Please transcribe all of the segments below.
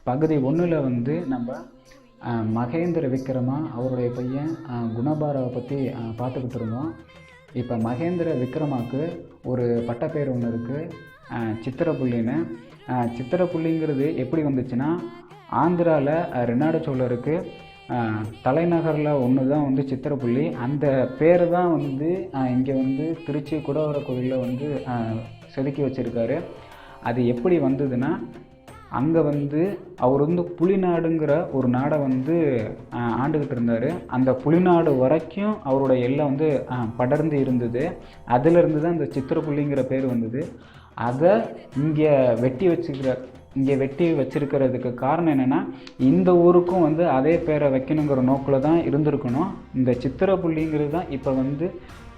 பகுதி 1ல் வந்து நம்ம மகேந்திர விக்ரமா அவருடைய பையன் குணபாராவை பற்றி பார்த்துக்கிட்டு இருந்தோம். இப்போ மகேந்திர விக்ரமாவுக்கு ஒரு பட்டப்பேர் ஒன்று இருக்குது, சித்திரப்புள்ளின்னு. சித்திரப்புள்ளிங்கிறது எப்படி வந்துச்சுன்னா, ஆந்திராவில் ரெனாடு சோழருக்கு தலைநகரில் ஒன்று தான் வந்து சித்திரப்புள்ளி. அந்த பேர் தான் வந்து இங்கே வந்து திருச்சி குடவர கோவிலில் வந்து செதுக்கி வச்சுருக்காரு. அது எப்படி வந்ததுன்னா, அங்கே வந்து அவர் வந்து புலிநாடுங்கிற ஒரு நாடை வந்து ஆண்டுக்கிட்டு இருந்தார். அந்த புலிநாடு வரைக்கும் அவரோட எல்லை வந்து படர்ந்து இருந்தது. அதிலிருந்து தான் இந்த சித்திரப்புள்ளிங்கிற பேர் வந்தது. அதை இங்கே வெட்டி வச்சிருக்கிறதுக்கு காரணம் என்னென்னா, இந்த ஊருக்கும் வந்து அதே பேரை வைக்கணுங்கிற நோக்கில் தான் இருந்திருக்கணும். இந்த சித்திரப்புள்ளிங்கிறது தான் இப்போ வந்து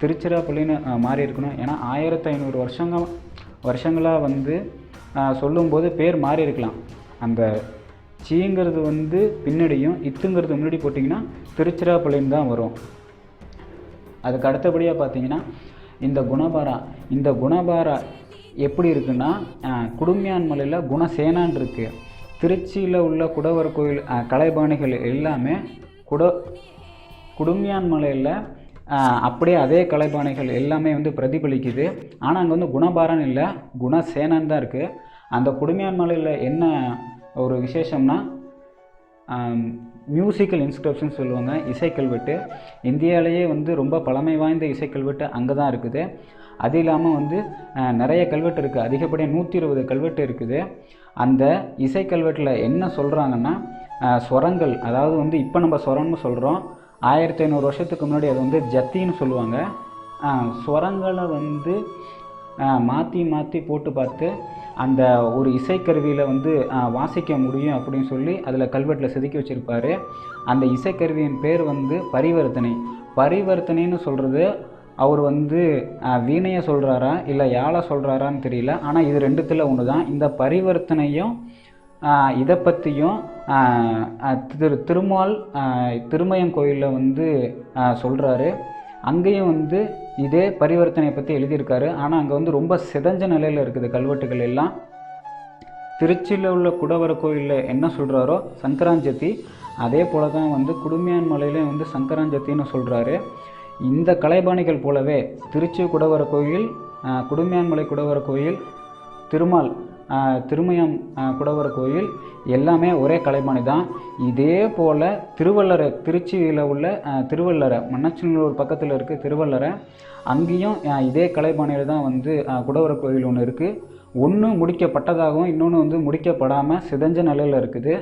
திருச்சிராப்பள்ளின்னு மாறி இருக்கணும். ஏன்னா 1500 வருஷங்களாக வந்து சொல்லும்போது பேர் மாறி இருக்கலாம். அந்த சீங்கிறது வந்து பின்னாடியும் இத்துங்கிறது முன்னாடி போட்டிங்கன்னா திருச்சிராப்பள்ளின்னு தான் வரும். அதுக்கு அடுத்தபடியாக பார்த்தீங்கன்னா, இந்த குணபாரா எப்படி இருக்குன்னா, குடுமியான் மலையில் குணசேனான் இருக்குது. திருச்சியில் உள்ள குடவர் கோயில் கலைபாணிகள் எல்லாமே குடுமியான் மலையில் அப்படியே அதே கலைபாணிகள் எல்லாமே வந்து பிரதிபலிக்குது. ஆனால் அங்கே வந்து குணபாரன் இல்லை, குணசேனான் தான் இருக்குது. அந்த குடுமியான் மலையில் என்ன ஒரு விசேஷம்னா, மியூசிக்கல் இன்ஸ்கிரிப்ஷன் சொல்லுவாங்க, இசைக்கல்வெட்டு. இந்தியாவிலேயே வந்து ரொம்ப பழமை வாய்ந்த இசைக்கல்வெட்டு அங்கே தான் இருக்குது. அது இல்லாமல் வந்து நிறைய கல்வெட்டு இருக்குது, அதிகப்படியாக 120 கல்வெட்டு இருக்குது. அந்த இசைக்கல்வெட்டில் என்ன சொல்கிறாங்கன்னா, ஸ்வரங்கள், அதாவது வந்து இப்போ நம்ம ஸ்வரம்னு சொல்கிறோம், 1500 வருஷத்துக்கு முன்னாடி அது வந்து ஜத்தின்னு சொல்லுவாங்க. ஸ்வரங்களை வந்து மாற்றி போட்டு பார்த்து அந்த ஒரு இசைக்கருவியில் வந்து வாசிக்க முடியும் அப்படின்னு சொல்லி அதில் கல்வெட்டில் செதுக்கி வச்சுருப்பார். அந்த இசைக்கருவியின் பேர் வந்து பரிவர்த்தனைன்னு சொல்கிறது. அவர் வந்து வீணையை சொல்கிறாரா இல்லை யாழை சொல்கிறாரான்னு தெரியல, ஆனால் இது ரெண்டுத்தில் ஒன்று தான். இந்த பரிவர்த்தனையும் இதை பற்றியும் திருமயம் கோயிலில் வந்து சொல்கிறாரு. அங்கேயும் வந்து இதே பரிவர்த்தனையை பற்றி எழுதியிருக்காரு. ஆனால் அங்கே வந்து ரொம்ப சிதைஞ்ச நிலையில் இருக்குது கல்வெட்டுகள் எல்லாம். திருச்சியில் உள்ள குடவர கோயிலில் என்ன சொல்கிறாரோ சங்கராஞ்சத்தி, அதே போல் தான் வந்து குடுமியான் மலையிலே வந்து சங்கராஞ்சத்தின்னு சொல்கிறாரு. இந்த கலைபாணிகள் போலவே திருச்சி குடவர கோயில், குடுமியான்மலை குடவர கோயில், திருமயம் குடவர கோயில் எல்லாமே ஒரே கலைபாணி தான். இதே போல் திருச்சியில் உள்ள திருவள்ளரை, மண்ணச்சநல்லூர் பக்கத்தில் இருக்க திருவள்ளரை, அங்கேயும் இதே கலைபாணியில் தான் வந்து குடவர கோயில் ஒன்று இருக்குது. ஒன்று முடிக்கப்பட்டதாகவும் இன்னொன்று வந்து முடிக்கப்படாமல் சிதைஞ்ச நிலையில் இருக்குது.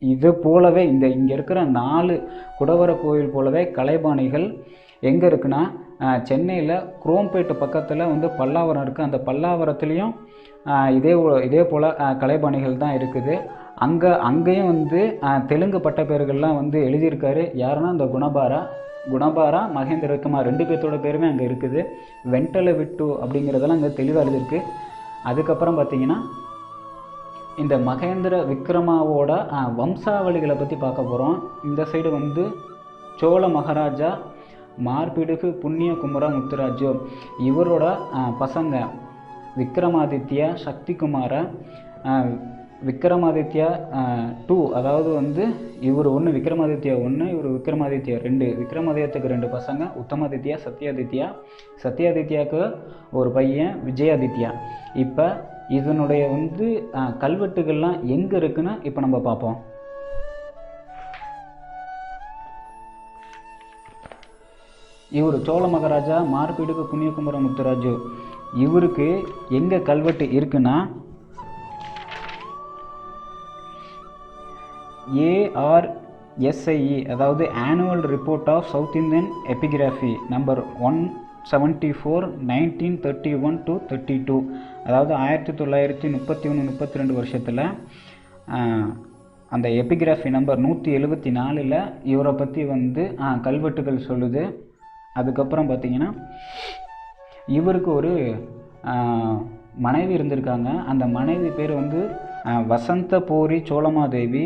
இது போலவே இங்கே இருக்கிற 4 குடவர கோயில் போலவே கலைபாணிகள் எங்கே இருக்குன்னா, சென்னையில் குரோம்பேட்டு பக்கத்தில் வந்து பல்லாவரம் இருக்குது. அந்த பல்லாவரத்துலேயும் இதே போல் கலைபாணிகள் தான் இருக்குது. அங்கேயும் வந்து தெலுங்கு பட்டப்பேர்கள்லாம் வந்து எழுதியிருக்காரு. யாருன்னா இந்த குணபாரா மகேந்திர விக்ரமா 2 பேர்த்தோட பேருமே அங்கே இருக்குது. வெண்டலை விட்டு அப்படிங்கிறதெல்லாம் அங்கே தெளிவாக எழுதியிருக்கு. அதுக்கப்புறம் பார்த்திங்கன்னா, இந்த மகேந்திர விக்ரமாவோட வம்சாவளிகளை பற்றி பார்க்க போகிறோம். இந்த சைடு வந்து சோழ மகாராஜா மார்பிடுகு புண்ணிய குமர முத்துராஜு, இவரோட பசங்க விக்ரமாதித்யா, சக்திகுமார, விக்ரமாதித்யா 2, அதாவது வந்து இவர் 1 விக்ரமாதித்யா 1, இவர் விக்ரமாதித்யா 2. விக்ரமாதித்யாவுக்கு 2 பசங்க, உத்தமாதித்யா, சத்யாதித்யாவுக்கு ஒரு பையன் விஜயாதித்யா. இப்போ இதனுடைய வந்து கல்வெட்டுகள்லாம் எங்கே இருக்குன்னு இப்போ நம்ம பார்ப்போம். இவர் சோழ மகாராஜா மார்பிடுகு புண்ணியகுமர முத்துராஜு, இவருக்கு எங்கே கல்வெட்டு இருக்குன்னா, ARSIE, அதாவது annual report of south Indian epigraphy number 174 1931 to 32, அதாவது 1931-32 வருஷத்தில் அந்த எபிகிராஃபி நம்பர் 174ல் இவரை பற்றி வந்து கல்வெட்டுகள் சொல்லுது. அதுக்கப்புறம் பார்த்திங்கன்னா, இவருக்கு ஒரு மனைவி இருந்திருக்காங்க. அந்த மனைவி பேர் வந்து வசந்தபோரி சோழமாதேவி.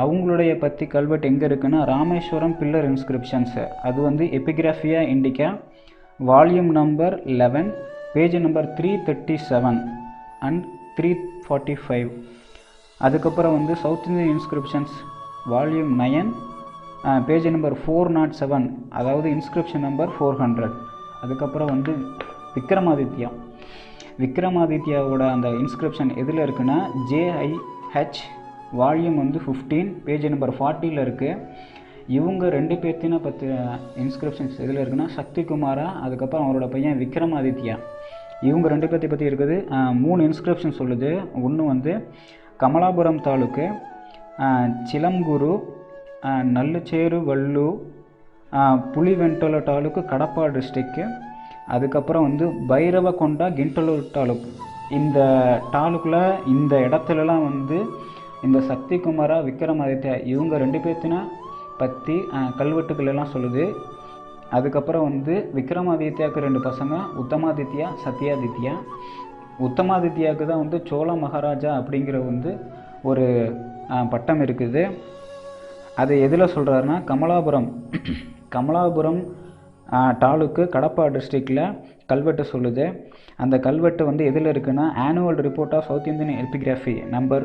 அவங்களுடைய பற்றி கல்வெட்டு எங்கே இருக்குன்னா, ராமேஸ்வரம் பில்லர் இன்ஸ்கிரிப்ஷன்ஸ், அது வந்து எபிகிராஃபியா Indica volume number 11 page number 337 and 345. அதுக்கப்புறம் வந்து south Indian inscriptions volume 9 page number 407, அதாவது இன்ஸ்கிரிப்ஷன் நம்பர் 400. அதுக்கப்புறம் வந்து விக்ரமாதித்யாவோட அந்த இன்ஸ்கிரிப்ஷன் எதில் இருக்குன்னா JIH வால்யூம் வந்து 15 பேஜ் நம்பர் 40 இருக்குது. இவங்க 2 பேர்த்தின பற்றி இன்ஸ்கிரிப்ஷன்ஸ் எதில் இருக்குன்னா சக்திகுமாரா, அதுக்கப்புறம் அவரோட பையன் விக்ரமாதித்யா, இவங்க 2 பேர்த்தை பற்றி இருக்குது. 3 இன்ஸ்கிரிப்ஷன் சொல்லுது. ஒன்று வந்து கமலாபுரம் தாலுக்கு, சிலம்குரு, நல்லுச்சேரு வல்லு, புலிவெண்டல தாலுக்கு, கடப்பா டிஸ்ட்ரிக்கு, அதுக்கப்புறம் வந்து பைரவகொண்டா, கிண்டலூர் தாலுக்கு. இந்த தாலுக்கில் இந்த இடத்துலலாம் வந்து இந்த சக்திகுமாரா, விக்ரமாதித்யா இவங்க 2 பேர்த்தின பற்றி கல்வெட்டுக்கள் எல்லாம் சொல்லுது. அதுக்கப்புறம் வந்து விக்ரமாதித்யாவுக்கு 2 பசங்க, உத்தமாதித்யா, சத்யாதித்யா. உத்தமாதித்யாவுக்கு தான் வந்து சோழ மகாராஜா அப்படிங்கிற வந்து ஒரு பட்டம் இருக்குது. அது எதில் சொல்கிறாருன்னா கமலாபுரம் தாலுக்கு, கடப்பா டிஸ்ட்ரிக்டில் கல்வெட்டு சொல்லுது. அந்த கல்வெட்டு வந்து எதில் இருக்குன்னா annual report of south Indian epigraphy number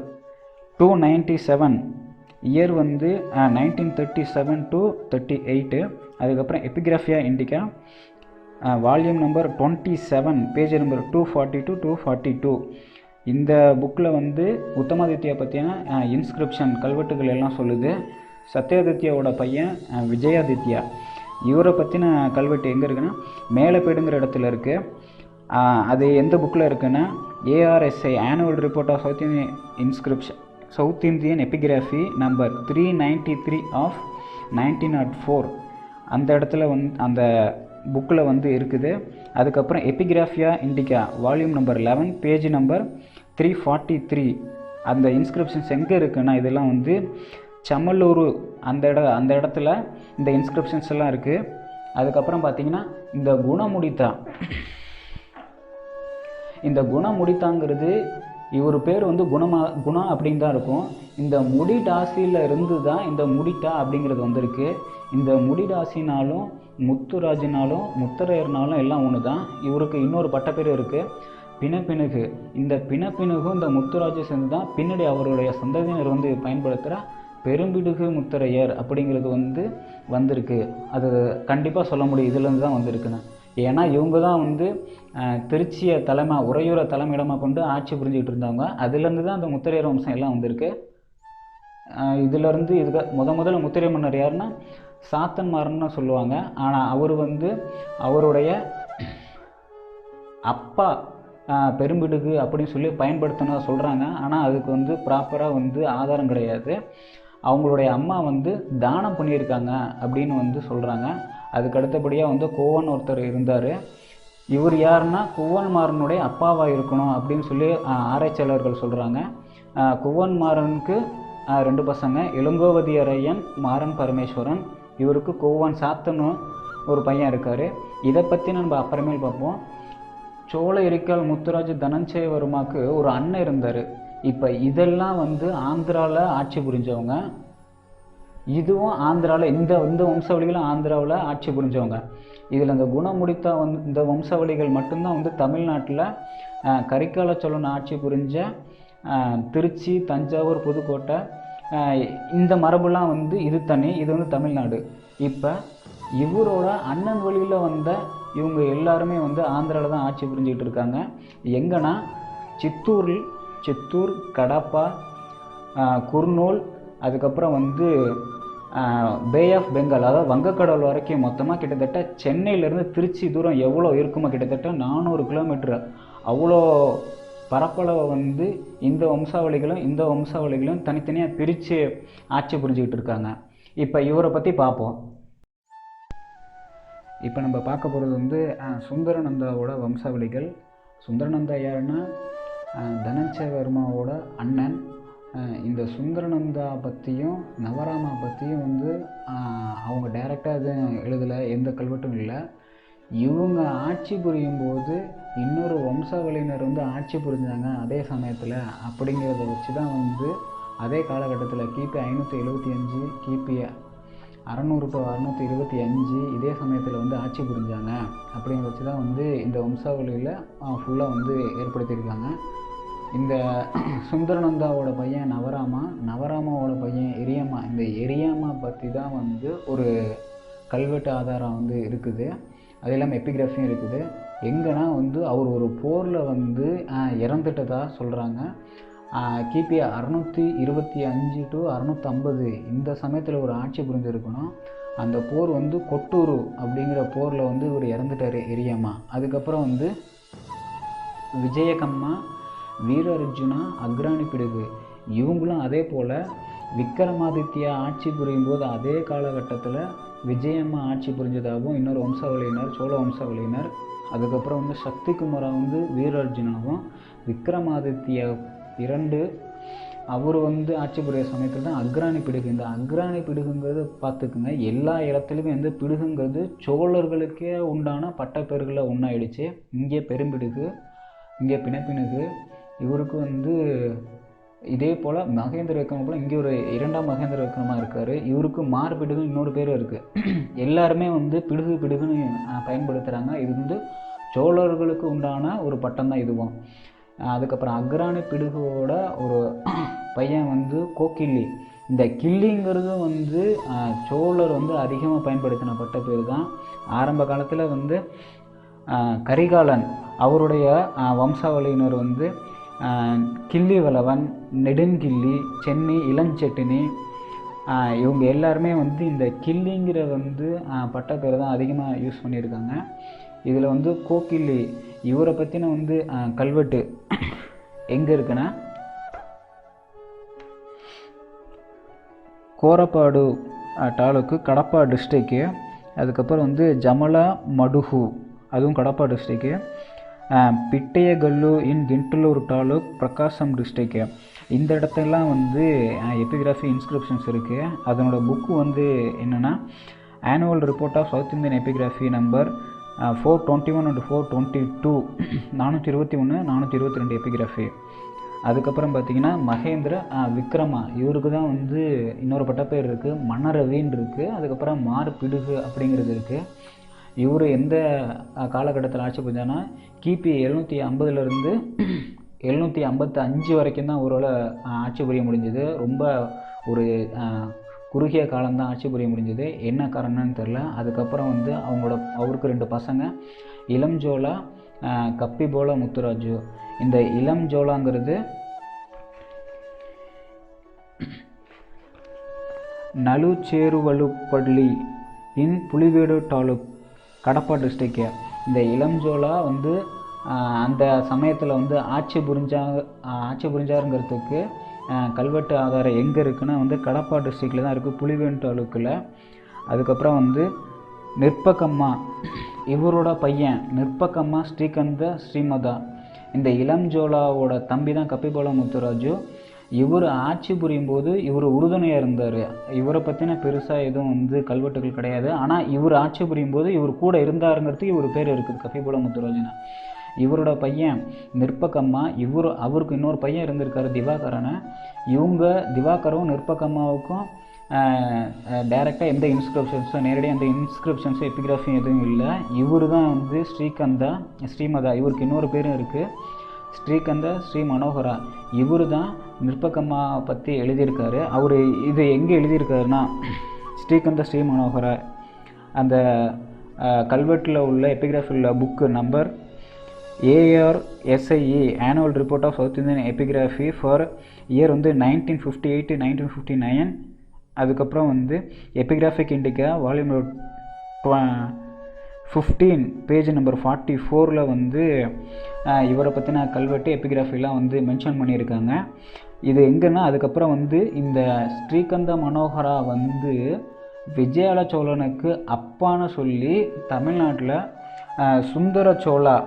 297, year வந்து 1937 to 38. அதுக்கப்புறம் Epigraphia Indica volume number 27 page number 240 to 242. இந்த புக்கில் வந்து உத்தமாதித்யா பற்றியான இன்ஸ்கிரிப்ஷன் கல்வெட்டுகள் எல்லாம் சொல்லுது. சத்யாதித்யாவோட பையன் விஜயாதித்யா, இவரை பற்றின கல்வெட்டு எங்கே இருக்குன்னா மேலப்பேடுங்கிற இடத்துல இருக்குது. அது எந்த புக்கில் இருக்குன்னா ARSI annual report of south Indian epigraphy number 393 of 1904, அந்த இடத்துல அந்த புக்கில் வந்து இருக்குது. அதுக்கப்புறம் Epigraphia Indica volume number 11 page number 343. அந்த இன்ஸ்கிரிப்ஷன்ஸ் எங்கே இருக்குன்னா இதெல்லாம் வந்து சமல்லூர் அந்த இடத்துல இந்த இன்ஸ்கிரிப்ஷன்ஸ் எல்லாம் இருக்குது. அதுக்கப்புறம் பார்த்திங்கன்னா இந்த குணமுடித்தாங்கிறது இவர் பேர் வந்து குணா அப்படின்னு தான் இருக்கும். இந்த முடிடாசியில் இருந்து தான் இந்த முடிட்டா அப்படிங்கிறது வந்திருக்கு. இந்த முடிடாசினாலும் முத்துராஜினாலும் முத்தரையர்னாலும் எல்லாம் ஒன்று தான். இவருக்கு இன்னொரு பட்டப்பேர் இருக்குது, பிணப்பிணுகு. இந்த பிணப்பிணுகும் இந்த முத்துராஜை சேர்ந்து தான் பின்னாடி அவருடைய சந்ததியினர் வந்து பயன்படுத்துகிற பெரும்பிடுகு முத்தரையர் அப்படிங்கிறது வந்து வந்திருக்கு. அது கண்டிப்பாக சொல்ல முடியும் இதுலேருந்து தான் வந்திருக்குன்னு. ஏன்னா இவங்க தான் வந்து திருச்சியை உறையூரை தலைமையிடமாக கொண்டு ஆட்சி புரிஞ்சுக்கிட்டு இருந்தாங்க. அதுலேருந்து தான் அந்த முத்தரையர் வம்சம் எல்லாம் வந்திருக்கு. இதிலேருந்து முதல்ல முத்தரையர் மன்னர் யாருன்னா சாத்தன்மாரன்னு சொல்லுவாங்க. ஆனால் அவர் வந்து அவருடைய அப்பா பெரும்பிடுகு அப்படின்னு சொல்லி பயன்படுத்தினதாக சொல்கிறாங்க. ஆனால் அதுக்கு வந்து ப்ராப்பராக வந்து ஆதாரம் கிடையாது. அவங்களுடைய அம்மா வந்து தானம் பண்ணியிருக்காங்க அப்படின்னு வந்து சொல்கிறாங்க. அதுக்கு அடுத்தபடியாக வந்து கோவன் ஒருத்தர் இருந்தார். இவர் யாருன்னா குவன்மாரனுடைய அப்பாவாக இருக்கணும் அப்படின்னு சொல்லி ஆராய்ச்சியாளர்கள் சொல்கிறாங்க. குவன்மாரனுக்கு 2 பசங்க, இளங்கோவதியரையன், மாறன் பரமேஸ்வரன். இவருக்கு கோவன் சாத்தனும் ஒரு பையன் இருக்கார். இதை பற்றி நம்ம அப்புறமேல் பார்ப்போம். சோழ எரிக்கால் முத்துராஜ் தனஞ்சயவர்மாவுக்கு ஒரு அண்ணன் இருந்தார். இப்போ இதெல்லாம் வந்து ஆந்திராவில் ஆட்சி புரிஞ்சவங்க. இதுவும் ஆந்திராவில் இந்த வம்சாவளிகளும் ஆந்திராவில் ஆட்சி புரிஞ்சவங்க. இதில் இந்த குணமுடித்தா இந்த வம்சாவளிகள் மட்டும்தான் வந்து தமிழ்நாட்டில் கரிகால சோழன் ஆட்சி புரிஞ்ச திருச்சி, தஞ்சாவூர், புதுக்கோட்டை இந்த மரபுலாம் வந்து இது தனி, இது வந்து தமிழ்நாடு. இப்போ இவரோட அண்ணன் வழியில் வந்த இவங்க எல்லாருமே வந்து ஆந்திராவில் தான் ஆட்சி புரிஞ்சிக்கிட்டு இருக்காங்க. எங்கன்னா சித்தூர், கடப்பா, குர்னூல், அதுக்கப்புறம் வந்து பே ஆஃப் பெங்கால், அதாவது வங்கக்கடல் வரைக்கும் மொத்தமாக கிட்டத்தட்ட சென்னையிலேருந்து திருச்சி தூரம் எவ்வளோ இருக்குமோ கிட்டத்தட்ட 400 கிலோமீட்டர். அவ்வளோ பரப்பளவை வந்து இந்த வம்சாவளிகளும் தனித்தனியாக பிரித்து ஆட்சி புரிஞ்சுக்கிட்டு இருக்காங்க. இப்போ இவரை பற்றி பார்ப்போம். இப்போ நம்ம பார்க்க போகிறது வந்து சுந்தரநந்தாவோட வம்சாவளிகள். சுந்தரநந்தா யாருன்னா தனஞ்சயவர்மாவோட அண்ணன். இந்த சுந்தரநந்தா பற்றியும் நவராமா பற்றியும் வந்து அவங்க டைரெக்டாக எதுவும் எழுதலை, எந்த கல்வெட்டும் இல்லை. இவங்க ஆட்சி புரியும் போது இன்னொரு வம்சாவளியினர் வந்து ஆட்சி புரிஞ்சாங்க அதே சமயத்தில் அப்படிங்கிறத வச்சு தான் வந்து அதே காலகட்டத்தில் கிபி 575, கிபி 625 இதே சமயத்தில் வந்து ஆட்சி புரிஞ்சாங்க அப்படிங்கிற வச்சு தான் வந்து இந்த வம்சாவளியில் ஃபுல்லாக வந்து ஏற்படுத்தியிருக்காங்க. இந்த சுந்தரநந்தாவோட பையன் நவராமாவோட பையன் எரியம்மா. இந்த எரியம்மா பற்றி தான் வந்து ஒரு கல்வெட்டு ஆதாரம் வந்து இருக்குது. அது இல்லாமல் எபிகிராஃபியும் இருக்குது. எங்கன்னா வந்து அவர் ஒரு போரில் வந்து இறந்துட்டதா சொல்கிறாங்க. கிபி 625 to 650 இந்த சமயத்தில் ஒரு ஆட்சி புரிஞ்சிருக்கணும். அந்த போர் வந்து கொட்டூரு அப்படிங்கிற போரில் வந்து இவர் இறந்துட்டார் எரியம்மா. அதுக்கப்புறம் வந்து விஜயகம்மா, வீர அர்ஜுனா, அக்ராணி பிடுகு இவங்களும் அதே போல் விக்ரமாதித்யா ஆட்சி புரியும் போது அதே காலகட்டத்தில் விஜயம்மா ஆட்சி புரிஞ்சதாகவும் இன்னொரு வம்சாவளியினர் சோழ வம்சாவளியினர். அதுக்கப்புறம் வந்து சக்தி குமாரா வந்து வீர அர்ஜுனாவும் விக்ரமாதித்யா 2 அவர் வந்து ஆட்சி புரிய சமயத்தில் தான் அக்ராணி பிடுகு. இந்த அக்ராணி பிடுகுங்கிறது பார்த்துக்குங்க, எல்லா இடத்துலையுமே வந்து பிடுகுங்கிறது சோழர்களுக்கே உண்டான பட்டப்பேர்களில் ஒன்றாயிடுச்சு. இங்கே பெரும்பிடுகு, இங்கே பிணப்பிணுகு. இவருக்கு வந்து இதே போல் மகேந்திர விக்ரம போல் இங்கே ஒரு 2ஆம் மகேந்திர விக்ரமாக இருக்கார். இவருக்கு மார்பிடுகு இன்னொரு பேரும் இருக்குது. எல்லாருமே வந்து பிடுகுன்னு பயன்படுத்துகிறாங்க. இது வந்து சோழர்களுக்கு உண்டான ஒரு பட்டம் தான் இதுவும். அதுக்கப்புறம் அக்ராணி பிடுகுவோட ஒரு பையன் வந்து கோக்கிள்ளி. இந்த கிள்ளிங்கிறது வந்து சோழர் வந்து அதிகமாக பயன்படுத்தின பட்ட பேர் தான். ஆரம்ப காலத்தில் வந்து கரிகாலன் அவருடைய வம்சாவளியினர் வந்து கிள்ளி வளவன், நெடுங்கிள்ளி, சென்னி, இளஞ்செட்டினி இவங்க எல்லாருமே வந்து இந்த கிள்ளிங்கிற வந்து பட்டப்பேர் தான் அதிகமாக யூஸ் பண்ணியிருக்காங்க. இதில் வந்து கோக்கிள்ளி இவரை பற்றின வந்து கல்வெட்டு எங்கே இருக்குன்னா கோரப்பாடு தாலுக்கு, கடப்பா டிஸ்ட்ரிக்கு. அதுக்கப்புறம் வந்து ஜமலா மடுகு அதுவும் கடப்பா டிஸ்ட்ரிக்கு. பிட்டையகல்லு இன் கிண்டலூர் தாலுக், பிரகாசம் டிஸ்ட்ரிக்கு. இந்த இடத்துலாம் வந்து எபிகிராஃபி இன்ஸ்கிரிப்ஷன்ஸ் இருக்குது. அதனோட புக்கு வந்து என்னென்னா annual report of south Indian epigraphy number 421 and 422 421 422 epigraphy. அதுக்கப்புறம் பார்த்திங்கன்னா மகேந்திர விக்ரமா இவருக்கு தான் வந்து இன்னொரு பட்டப்பேர் இருக்குது, மன்னரவின்னு இருக்குது. அதுக்கப்புறம் மார்பிடுகு அப்படிங்கிறது இருக்குது. இவர் எந்த காலகட்டத்தில் ஆட்சி புரிஞ்சானா கிபி 750 755 வரைக்கும் தான் அவரால் ஆட்சி புரிய முடிஞ்சது. ரொம்ப ஒரு குறுகிய காலம்தான் ஆட்சி புரிய முடிஞ்சது. என்ன காரணம்னு தெரில. அதுக்கப்புறம் வந்து அவருக்கு 2 பசங்க, இளம்ஜோலா, கப்பிபோல முத்துராஜு. இந்த இளம்ஜோலாங்கிறது நலுச்சேருவலுப்பள்ளி இன் புலிவேடு தாலுக், கடப்பா டிஸ்ட்ரிக்கு. இந்த இளம்ஜோலா வந்து அந்த சமயத்தில் வந்து ஆட்சி புரிஞ்சாருங்கிறதுக்கு கல்வெட்டு ஆதாரம் எங்கே இருக்குன்னா வந்து கடப்பா டிஸ்ட்ரிக்டில் தான் இருக்குது, புலிவேடு தாலுக்கில். அதுக்கப்புறம் வந்து நிற்பகம்மா இவரோட பையன் நிற்பகம்மா ஸ்ரீகந்த ஸ்ரீமதா. இந்த இளம்ஜோலாவோட தம்பி தான் கப்பிபோல முத்துராஜு. இவர் ஆட்சி புரியும் போது இவர் உறுதுணையாக இருந்தார். இவரை பற்றின பெருசாக எதுவும் வந்து கல்வெட்டுகள் கிடையாது. ஆனால் இவர் ஆட்சி புரியும் போது இவர் கூட இருந்தாருங்கிறதுக்கு இவர் பேர் இருக்குது, கப்பிபோல முத்துராஜுனா. இவரோட பையன் நிற்பகம்மா, அவருக்கு இன்னொரு பையன் இருந்திருக்காரு திவாகரனை. இவங்க திவாகரும் நிற்பகம்மாவுக்கும் டைரெக்டாக எந்த இன்ஸ்கிரிப்ஷன்ஸும் நேரடியாக எந்த இன்ஸ்கிரிப்ஷன்ஸும் எபிகிராஃபியும் எதுவும் இல்லை. இவர் தான் வந்து ஸ்ரீமதா. இவருக்கு இன்னொரு பேரும் இருக்குது, ஸ்ரீகந்த ஸ்ரீ மனோகரா. இவர் தான் நிற்பகம்மா பற்றி எழுதியிருக்காரு. அவர் இது எங்கே எழுதியிருக்காருன்னா ஸ்ரீகந்த ஸ்ரீ மனோகரா அந்த கல்வெட்டில் உள்ள எபிகிராஃபியில் book number ARSIE annual report of south Indian epigraphy for year வந்து 1958 1959. அதுக்கப்புறம் வந்து epigraphic Indica volume 15 page number 44 வந்து இவரை பற்றின கல்வெட்டு எபிகிராஃபிலாம் வந்து மென்ஷன் பண்ணியிருக்காங்க. இது எங்கன்னா அதுக்கப்புறம் வந்து இந்த ஸ்ரீகந்த மனோகரா வந்து விஜயால சோழனுக்கு அப்பான்னு சொல்லி தமிழ்நாட்டில் சுந்தர சோழா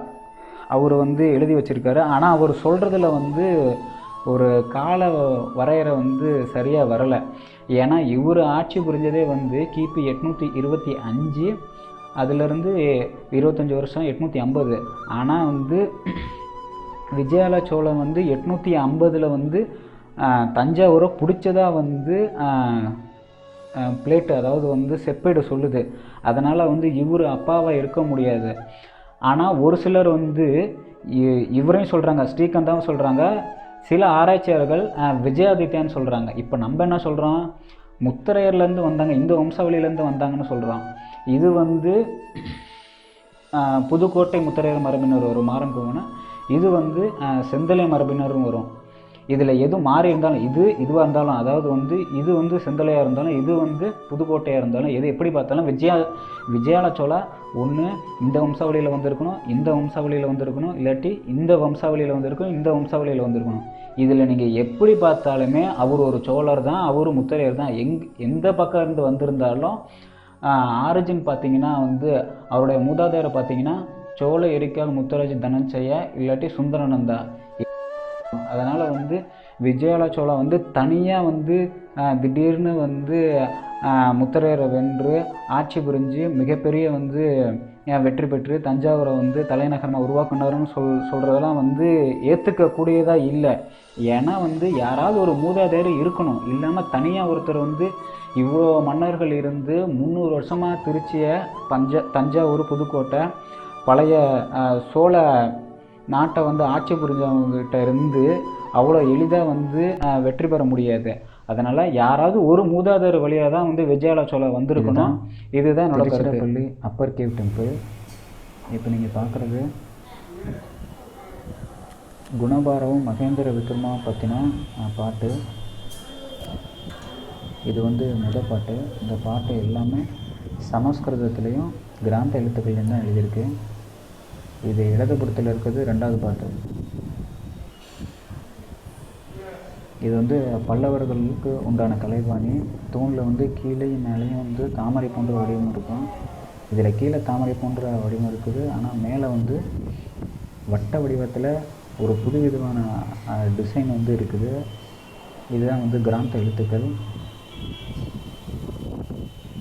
அவர் வந்து எழுதி வச்சுருக்காரு. ஆனால் அவர் சொல்கிறதுல வந்து ஒரு கால வரையறை வந்து சரியாக வரலை. ஏன்னா இவர் ஆட்சி புரிஞ்சதே வந்து கிபி 825, அதிலிருந்து 25 வருஷம் 850. ஆனால் வந்து விஜயால சோழன் வந்து 850 வந்து தஞ்சாவூரை பிடிச்சதாக வந்து பிளேட்டு அதாவது வந்து செப்பேடு சொல்லுது. அதனால் வந்து இவர் அப்பாவாக இருக்க முடியாது. ஆனால் ஒரு சிலர் வந்து இவரையும் சொல்கிறாங்க, ஸ்ரீகந்தாவும் சொல்கிறாங்க, சில ஆராய்ச்சியாளர்கள் விஜயாதித்யான்னு சொல்கிறாங்க. இப்போ நம்ம என்ன சொல்கிறோம், முத்தரையர்லேருந்து வந்தாங்க, இந்த வம்சாவளியிலேருந்து வந்தாங்கன்னு சொல்கிறோம். இது வந்து புதுக்கோட்டை முத்தரையர் மரபினர் வரும் மாறன். இது வந்து செந்தலை மரபினரும் வரும். இதில் எது மாறி இருந்தாலும் இதுவாக இருந்தாலும், அதாவது வந்து இது வந்து செந்தலையாக இருந்தாலும், இது வந்து புதுக்கோட்டையாக இருந்தாலும், எது எப்படி பார்த்தாலும் விஜயால சோழா ஒன்று இந்த வம்சாவளியில் வந்திருக்கணும், இந்த வம்சாவளியில் வந்திருக்கணும், இல்லாட்டி இந்த வம்சாவளியில் வந்திருக்கணும், இந்த வம்சாவளியில் வந்திருக்கணும். இதில் நீங்கள் எப்படி பார்த்தாலுமே அவர் ஒரு சோழர் தான், அவர் முத்தரையர் தான். எந்த பக்கம் இருந்து வந்திருந்தாலும் ஆரிஜின் பார்த்தீங்கன்னா வந்து அவருடைய மூதாதையரை பார்த்தீங்கன்னா சோழ எரிக்கால் முத்துராஜ் தனஞ்சய இல்லாட்டி சுந்தரனந்தா. அதனால் வந்து விஜயால சோழா வந்து தனியாக வந்து திடீர்னு வந்து முத்தரையரை வென்று ஆட்சி புரிஞ்சு மிகப்பெரிய வந்து வெற்றி பெற்று தஞ்சாவூரை வந்து தலைநகரமாக உருவாக்குனாருன்னு சொல்கிறதெல்லாம் வந்து ஏற்றுக்கக்கூடியதாக இல்லை. ஏன்னா வந்து யாராவது ஒரு மூதாதையர் இருக்கணும், இல்லாமல் தனியாக ஒருத்தர் வந்து இவ்வளோ மன்னர்கள் இருந்து 300 வருஷமாக திருச்சியை தஞ்சாவூர் புதுக்கோட்டை பழைய சோழ நாட்டை வந்து ஆட்சி புரிஞ்சவங்ககிட்ட இருந்து அவ்வளோ எளிதாக வந்து வெற்றி பெற முடியாது. அதனால் யாராவது ஒரு மூதாதையர் வழியாக தான் வந்து விஜயால சோழா வந்திருக்கணும். இதுதான் என்னோட திருச்சிராப்பள்ளி அப்பர் கேவ் டெம்பிள். இப்போ நீங்கள் பார்க்குறது குணபாரவும் மகேந்திர விக்ரமாவும் பற்றின பாட்டு. இது வந்து முதல் பாட்டு. இந்த பாட்டு எல்லாமே சமஸ்கிருதத்துலேயும் கிராந்த எழுத்துக்கள்லையும் தான் எழுதியிருக்கு. இது இடதுபுறத்தில் இருக்கிறது 2வது பாட்டு. இது வந்து பல்லவர்களுக்கு உண்டான கலைபாணி. தூணில் வந்து கீழே மேலேயும் வந்து தாமரை போன்ற வடிவம் இருக்கும். இதில் கீழே தாமரை போன்ற வடிவம் இருக்குது, ஆனால் மேலே வந்து வட்ட வடிவத்தில் ஒரு புது விதமான டிசைன் வந்து இருக்குது. இதுதான் வந்து கிராந்த எழுத்துக்கள்.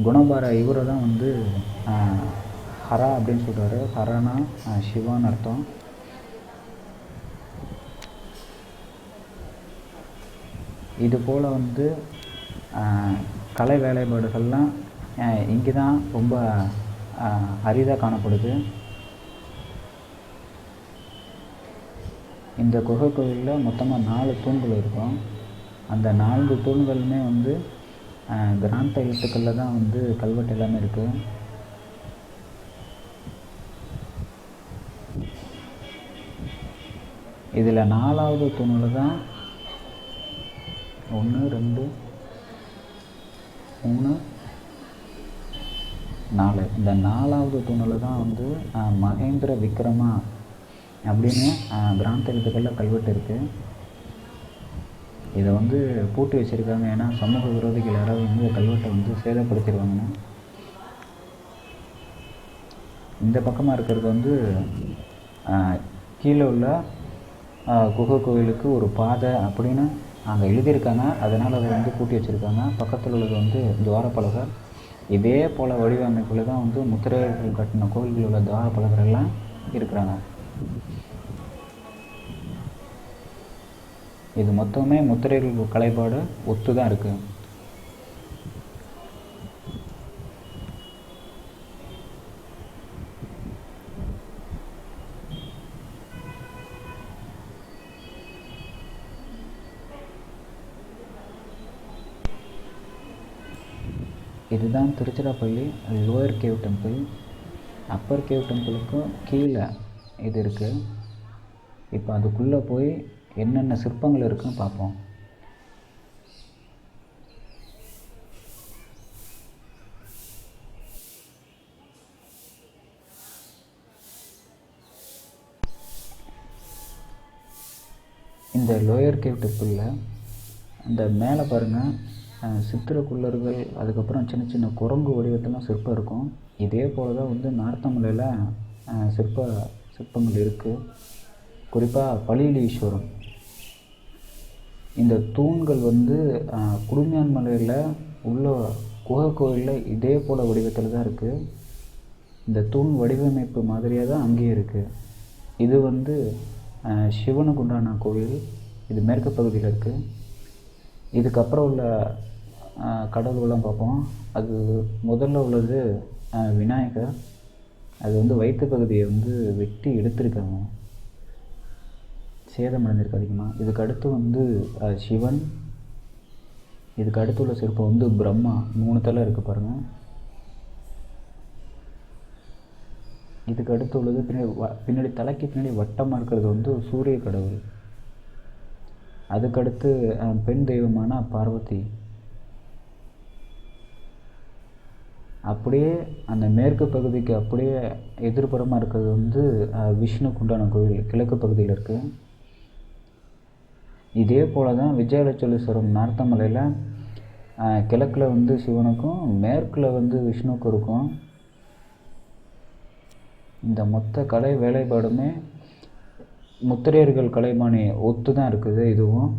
குணபார இவரை தான் வந்து ஹரா அப்படின்னு சொல்கிறாரு. ஹரானா சிவான்னு அர்த்தம். இது போல் வந்து கலை வேலைப்பாடுகள்லாம் இங்கே தான் ரொம்ப அரிதாக காணப்படுது. இந்த குகை கோயிலில் மொத்தமாக 4 தூண்கள் இருக்கும். அந்த 4 தூண்களுமே வந்து கிராந்த எழுத்துக்களில் தான் வந்து கல்வெட்டு எல்லாமே இருக்குது. இதில் 4வது தூணில் தான் 1 2 3 4 இந்த 4வது தூணில் தான் வந்து மகேந்திர விக்ரமா அப்படின்னு கிராந்த எழுத்துக்களில் கல்வெட்டு இருக்குது. இதை வந்து பூட்டி வச்சுருக்காங்க, ஏன்னா சமூக விரோதிகள் யாராவது வந்து கல்வெட்டை வந்து சேதப்படுத்திடுவாங்கன்னு. இந்த பக்கமாக இருக்கிறது வந்து கீழே உள்ள குகை கோயிலுக்கு ஒரு பாதை அப்படின்னு அங்கே எழுதியிருக்காங்க. அதனால் அதை வந்து பூட்டி வச்சுருக்காங்க. பக்கத்தில் உள்ளது வந்து துவாரப்பலகர். இதே போல் வடிவமைப்பில் தான் வந்து முத்திரையர்கள் கட்டின கோயில்களில் உள்ள துவாரப்பலகரெல்லாம் இருக்கிறாங்க. இது மொத்தமே முத்திரையர்கள் கலைப்பாடு ஒத்து தான் இருக்குது. இதுதான் Tiruchirappalli lower cave temple. Upper cave டெம்பிளுக்கும் கீழே இது இருக்குது. இப்போ அதுக்குள்ளே போய் என்னென்ன சிற்பங்கள் இருக்குன்னு பார்ப்போம். இந்த லோயர் கேவ் டெம்பிளில் அந்த மேலே பாருங்கள், சித்திரக்குள்ளர்கள், அதுக்கப்புறம் சின்ன சின்ன குரங்கு வடிவத்தெல்லாம் சிற்பம் இருக்கும். இதே போல் தான் வந்து நார்த்தமலையில் சிற்பங்கள் இருக்குது. குறிப்பாக பலிலீஸ்வரம். இந்த தூண்கள் வந்து குடுமியான் மலையில் உள்ள குகை கோயிலில் இதே போல் வடிவத்தில் தான் இருக்குது. இந்த தூண் வடிவமைப்பு மாதிரியாக தான் அங்கேயே இருக்குது. இது வந்து சிவனுக்கு உண்டான கோயில். இது மேற்கு பகுதியில் இருக்குது. இதுக்கப்புறம் உள்ள கடவுள்லாம் பார்ப்போம். அது முதல்ல உள்ளது விநாயகர். அது வந்து வயிற்று பகுதியை வந்து வெட்டி எடுத்திருக்காங்க. சேதமடைந்திருக்கு அதிகமாக. இதுக்கு அடுத்து வந்து சிவன், இதுக்கு அடுத்து உள்ள சிற்பம் வந்து பிரம்மா, 3 தலை இருக்குது பாருங்கள். இதுக்கு அடுத்து உள்ளது பின்னாடி தலைக்கு பின்னாடி வட்டமாக இருக்கிறது வந்து சூரிய கடவுள். அதுக்கடுத்து பெண் தெய்வமான பார்வதி. அப்படியே அந்த மேற்கு பகுதிக்கு அப்படியே எதிர்ப்புறமாக இருக்கிறது வந்து விஷ்ணுக்கு உண்டான கோவில் கிழக்கு பகுதியில் இருக்குது. இதே போல் தான் விஜயாலட்சுமீஸ்வரம் நார்த்தமலையில் கிழக்கில் வந்து சிவனுக்கும் மேற்கில் வந்து விஷ்ணுவுக்கும் இருக்கும். இந்த மொத்த கலை வேலைப்பாடுமே முத்திரையர்கள் கலைமானி ஒத்து தான் இருக்குது. இதுவும்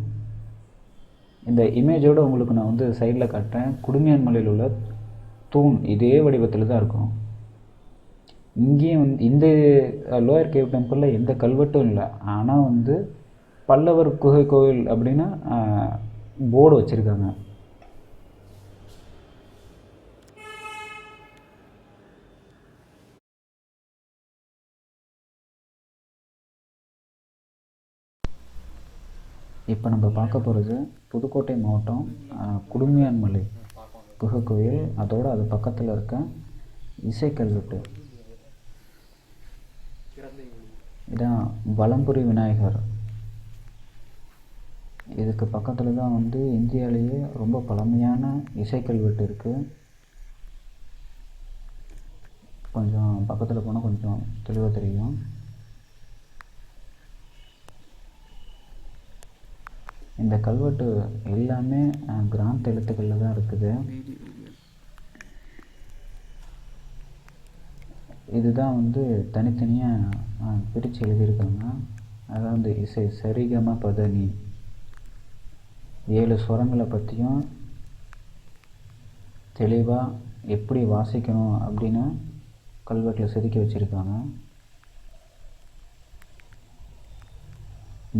இந்த இமேஜோடு உங்களுக்கு நான் வந்து சைடில் காட்டுறேன். குடுமியான் மலையில் உள்ள தூண் இதே வடிவத்தில் தான் இருக்கும். இங்கேயும் இந்த லோயர் கேவ் டெம்பிளில் எந்த கல்வெட்டும் இல்லை. ஆனால் வந்து பல்லவர் குகை கோவில் அப்படின்னு போர்டு வச்சுருக்காங்க. இப்போ நம்ம பார்க்க போகிறது புதுக்கோட்டை மாவட்டம் குடுமியான் மலை குகை கோயில், அதோடு அது பக்கத்தில் இருக்க இசைக்கல்வெட்டு. இதான் வலம்புரி விநாயகர். இதுக்கு பக்கத்தில் தான் வந்து இந்தியாவிலேயே ரொம்ப பழமையான இசைக்கல்வெட்டு இருக்குது. கொஞ்சம் பக்கத்தில் போனால் கொஞ்சம் தெளிவாக தெரியும். இந்த கல்வெட்டு எல்லாமே கிராந்த் எழுத்துக்களில் தான் இருக்குது. இதுதான் வந்து தனித்தனியாக பிரித்து எழுதியிருக்காங்க. அதாவது இசை சரிகம பதனி 7 ஸ்வரங்களை பற்றியும் தெளிவாக எப்படி வாசிக்கணும் அப்படின்னு கல்வெட்டில் செதுக்கி வச்சுருக்காங்க.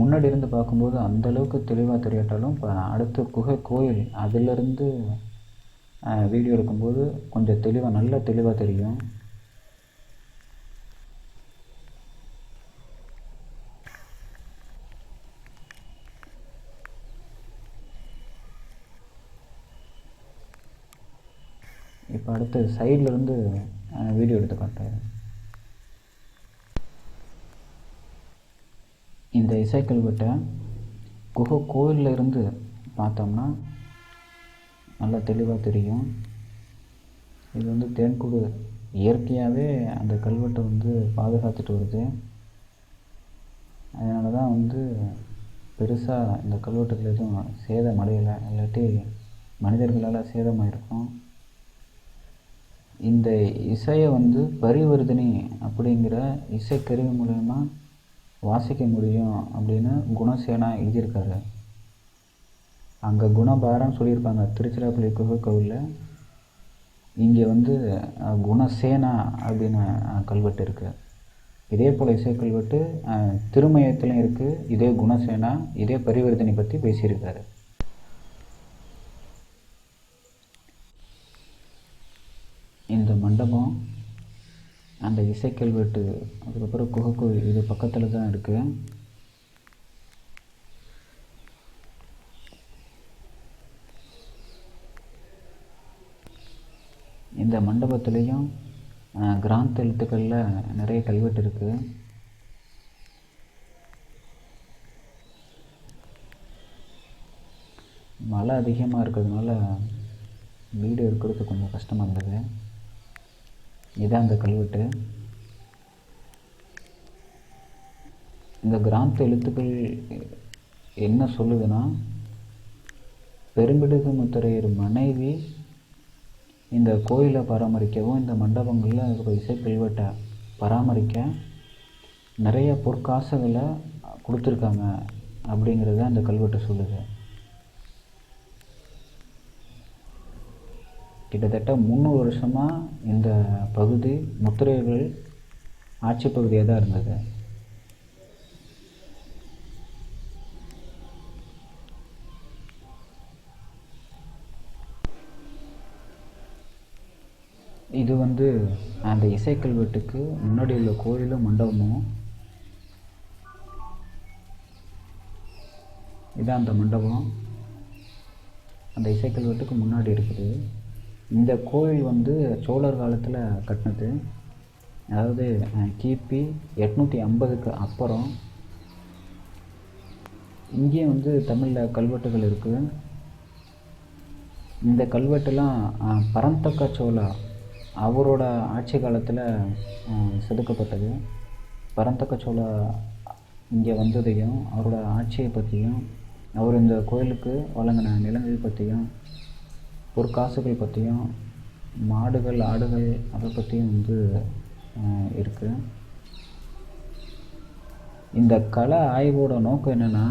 முன்னாடி இருந்து பார்க்கும்போது அந்தளவுக்கு தெளிவாக தெரியாட்டாலும் இப்போ அடுத்த குகை கோயில் அதிலிருந்து வீடியோ எடுக்கும்போது கொஞ்சம் தெளிவாக நல்ல தெளிவாக தெரியும். இப்போ அடுத்து சைட்லேருந்து வீடியோ எடுத்து காட்டுறேன். இந்த இசைக்கல்வெட்டை குகை கோயிலில் இருந்து பார்த்தோம்னா நல்லா தெளிவாக தெரியும். இது வந்து தேன்கூடு இயற்கையாகவே அந்த கல்வெட்டை வந்து பாதுகாத்துட்டு வருது. அதனால தான் வந்து பெருசாக இந்த கல்வெட்டுகள் எதுவும் சேதம் அடையலை, இல்லாட்டி மனிதர்களால் சேதமாயிருக்கும். இந்த இசையை வந்து பரிவர்த்தனை அப்படிங்கிற இசைக்கருவி மூலயமா வாசிக்க முடியும் அப்படின்னு குணசேனா எழுதியிருக்காரு. அங்கே குணபாரம்னு சொல்லியிருப்பாங்க திருச்சிராப்பள்ளி குகை கோவிலில். இங்கே வந்து குணசேனா அப்படின்னு கல்வெட்டு இருக்குது. இதே போல் இசை கல்வெட்டு திருமயத்துலையும் இருக்குது. இதே குணசேனா இதே பரிவர்த்தனை பற்றி பேசியிருக்காரு. இந்த மண்டபம், அந்த இசைக்கல்வெட்டு, அதுக்கப்புறம் குகை கோயில் இது பக்கத்தில் தான் இருக்குது. இந்த மண்டபத்துலேயும் கிராந்த் எழுத்துக்களில் நிறைய கல்வெட்டு இருக்குது. மழை அதிகமாக இருக்கிறதுனால வீடு இருக்கிறது கொஞ்சம் கஷ்டமாக இருந்தது. இதான் அந்த கல்வெட்டு. இந்த கிராந்த் எழுத்துக்கள் என்ன சொல்லுதுன்னா, பெரும்பிடுகு முத்திரையர் மனைவி இந்த கோயிலை பராமரிக்கவும் இந்த மண்டபங்களில் இசை கல்வெட்டை பராமரிக்க நிறைய பொற்காசுகளை கொடுத்துருக்காங்க அப்படிங்கிறத அந்த கல்வெட்டு சொல்லுது. கிட்டத்தட்ட 300 வருஷமாக இந்த பகுதி முத்திரையர்கள் ஆட்சி பகுதியாக தான் இருந்தது. இது வந்து அந்த இசைக்கல்வெட்டுக்கு முன்னாடி உள்ள கோயிலும் மண்டபமும் இதான் அந்த மண்டபம், அந்த இசைக்கல்வெட்டுக்கு முன்னாடி இருக்குது. இந்த கோயில் வந்து சோழர் காலத்தில் கட்டினது, அதாவது கிபி 850க்கு அப்புறம். இங்கேயும் வந்து தமிழில் கல்வெட்டுகள் இருக்குது. இந்த கல்வெட்டுலாம் பரந்தக்க சோழா அவரோட ஆட்சி காலத்தில் செதுக்கப்பட்டது. பரந்தக்க சோழா இங்கே வந்ததையும் அவரோட ஆட்சியை பற்றியும், அவர் இந்த கோயிலுக்கு வழங்கின நிலங்கள் பற்றியும், பொற்காசுகள் பற்றியும், மாடுகள் ஆடுகள் அதை பற்றியும் வந்து இருக்குது. இந்த கலை ஆய்வோட நோக்கம் என்னென்னா,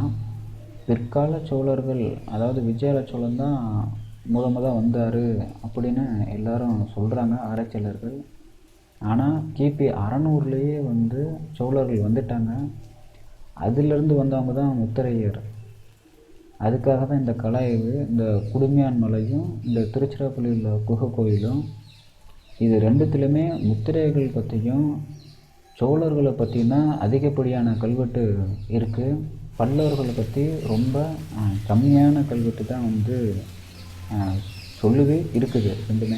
பிற்கால சோழர்கள், அதாவது விஜயாலய சோழன் தான் முத வந்தார் அப்படின்னு எல்லாரும் சொல்கிறாங்க ஆராய்ச்சியாளர்கள். ஆனால் கிபி 600லேயே வந்து சோழர்கள் வந்துட்டாங்க. அதிலிருந்து வந்தவங்க தான் முத்தரையர். அதுக்காக தான் இந்த கலாய்வு. இந்த குடுமியான் மலையும் இந்த திருச்சிராப்பள்ளியில் உள்ள குகை கோயிலும், இது ரெண்டுத்துலேயுமே முத்திரையர்கள் பற்றியும் சோழர்களை பற்றியும் தான் அதிகப்படியான கல்வெட்டு இருக்குது. பல்லவர்களை பற்றி ரொம்ப கம்மியான கல்வெட்டு தான் வந்து சொல்லவே இருக்குது ரெண்டுமே.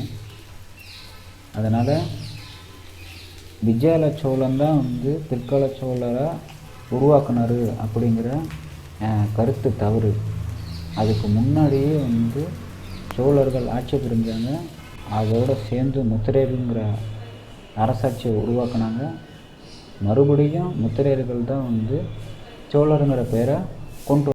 அதனால் விஜயாலய சோழன் தான் வந்து பிற்கால சோழரை உருவாக்குனார் அப்படிங்கிற கருத்து தவறு. அதுக்கு முன்னாடியே வந்து சோழர்கள் ஆட்சி புரிஞ்சாங்க. அதோடு சேர்ந்து முத்திரையர்கள்ங்கிற அரசாட்சியை உருவாக்குனாங்க. மறுபடியும் முத்திரையர்கள் தான் வந்து சோழருங்கிற பேரை கொண்டு